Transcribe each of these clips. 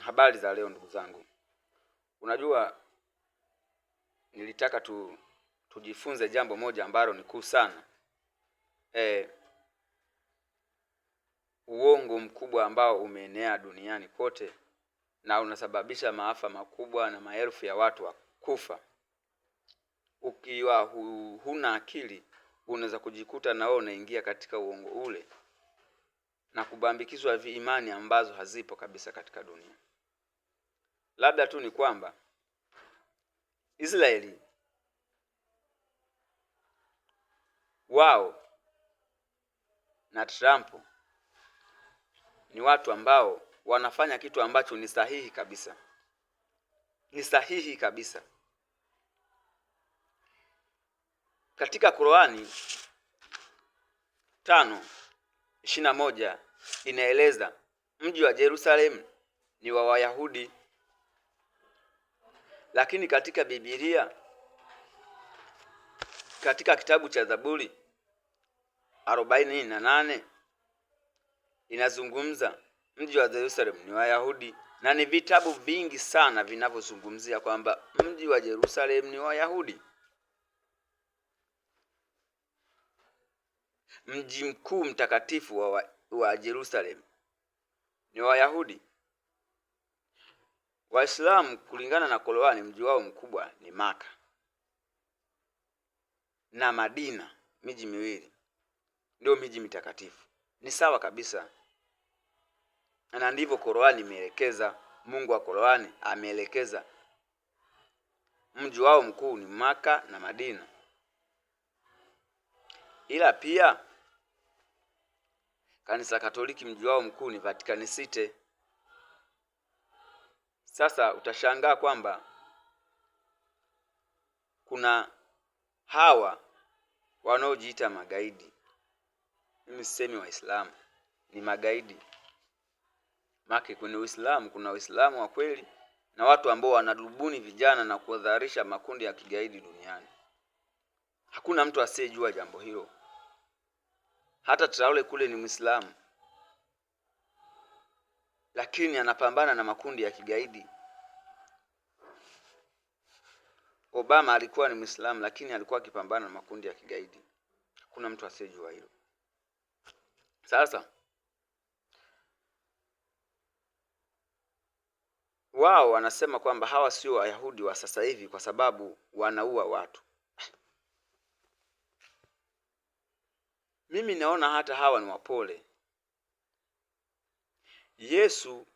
Habari za leo ndugu zangu. Unajua nilitaka tujifunze jambo moja ambalo ni kuu sana. Uongo mkubwa ambao umeenea duniani kote na unasababisha maafa makubwa na maelfu ya watu wa kufa. Ukiwa huna akili, unaweza kujikuta na wewe unaingia katika uongo ule na kubambikizwa imani ambazo hazipo kabisa katika dunia. Labda tu ni kwamba Israeli wao na Trump ni watu ambao wanafanya kitu ambacho ni sahihi kabisa. Ni sahihi kabisa. Katika Qur'ani 5:21 inaeleza mji wa Yerusalemu ni wa Wayahudi. Lakini katika Biblia, katika kitabu cha Zaburi 48 inazungumza mji wa Yerusalemu ni Wayahudi, na ni vitabu vingi sana vinavyozungumzia kwamba mji wa Yerusalemu ni Wayahudi. Mji mkuu mtakatifu wa Yerusalemu ni Wayahudi. Waislamu kulingana na Qur'ani mji wao mkubwa ni Maka na Madina, miji miwili ndio miji mitakatifu. Ni sawa kabisa. Na ndivyo Qur'ani imeelekeza. Mungu wa Qur'ani ameelekeza mji wao mkuu ni Maka na Madina. Ila pia Kanisa Katoliki mji wao mkuu ni Vatican City. Sasa utashangaa kwamba kuna hawa wanaojiita magaidi. Mimi sisemi Waislamu ni magaidi. Maki kwenye Uislamu kuna Uislamu wa kweli na watu ambao wanadhulubuni vijana na kuadharisha makundi ya kigaidi duniani. Hakuna mtu asiyejua jambo hilo. Hata Traore kule ni Muislamu, lakini anapambana na makundi ya kigaidi. Obama alikuwa ni Muislamu, lakini alikuwa akipambana na makundi ya kigaidi. Hakuna mtu asiyejua hilo. Sasa wao wanasema kwamba hawa sio Wayahudi wa sasa hivi kwa sababu wanaua watu. Mimi naona hata hawa ni wapole. Yesu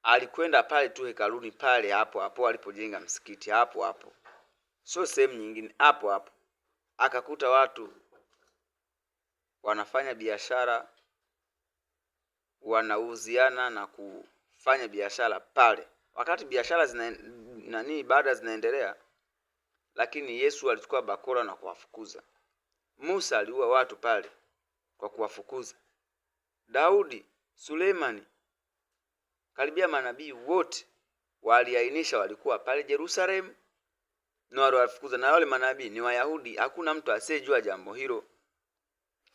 alikwenda pale tu hekaluni pale hapo alipojenga msikiti hapo. Sio sehemu nyingine, hapo. Akakuta watu wanafanya biashara, wanauziana na kufanya biashara pale. Wakati biashara ibada zinaendelea, lakini Yesu alichukua bakora na kuwafukuza. Musa aliua watu pale kwa kuwafukuza. Daudi, Sulemani, karibia manabii wote waliainisha walikuwa pale Yerusalemu na waliwafukuza, na wale manabii ni Wayahudi. Hakuna mtu asiyejua jambo hilo.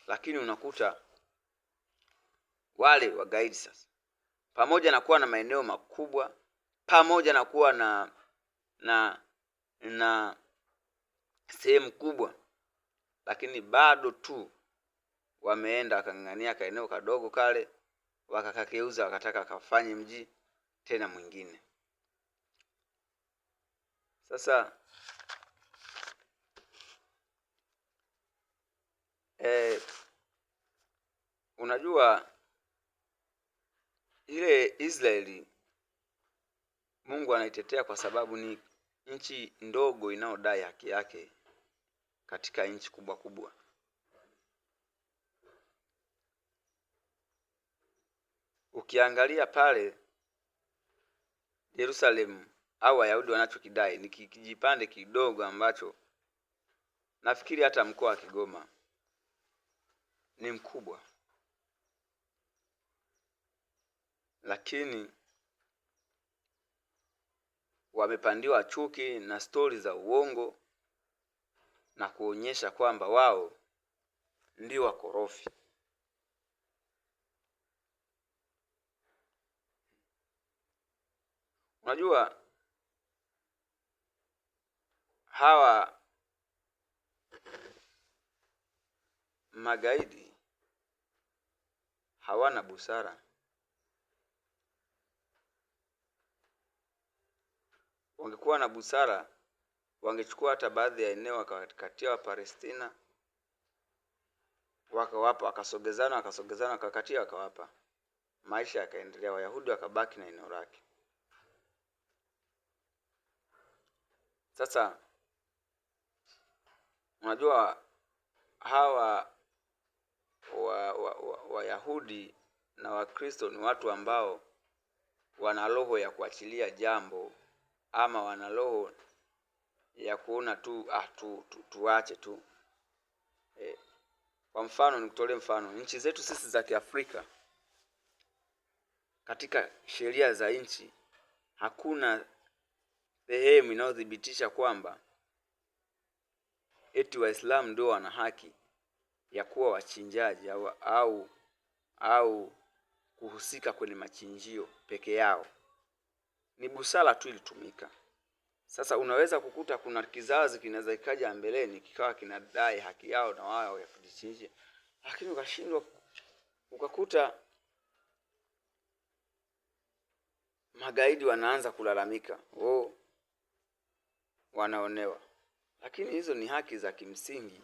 Lakini unakuta wale wagaidi sasa, pamoja na kuwa na maeneo makubwa, pamoja na kuwa na sehemu kubwa, lakini bado tu wameenda wakang'ang'ania kaeneo kadogo kale, wakakakeuza wakataka kafanye mji tena mwingine. Sasa unajua ile Israeli Mungu anaitetea kwa sababu ni nchi ndogo inayodai haki yake katika nchi kubwa. Ukiangalia pale Yerusalemu au Wayahudi wanachokidai ni kijipande kidogo ambacho nafikiri hata mkoa wa Kigoma ni mkubwa. Lakini wamepandiwa chuki na stori za uongo na kuonyesha kwamba wao ndio wakorofi. Unajua hawa magaidi hawana busara. Wangekuwa na busara, wangechukua hata baadhi ya eneo wakakatia Wapalestina, wakawapa, wakasogezana wakakatia, wakawapa, maisha yakaendelea, Wayahudi wakabaki na eneo lake. Sasa unajua hawa Wayahudi na Wakristo ni watu ambao wana roho ya kuachilia jambo, ama wana roho ya kuona tu tuache tu. Kwa mfano, nikutolee mfano, nchi zetu sisi za Kiafrika, katika sheria za nchi hakuna sehemu inayothibitisha kwamba eti Waislamu ndio wana haki ya kuwa wachinjaji au kuhusika kwenye machinjio peke yao. Ni busara tu ilitumika. Sasa unaweza kukuta kuna kizazi kinaweza kikaja mbeleni kikawa kinadai haki yao na wao ya kujichinjia, lakini ukashindwa, ukakuta magaidi wanaanza kulalamika, wanaonewa. Lakini hizo ni haki za kimsingi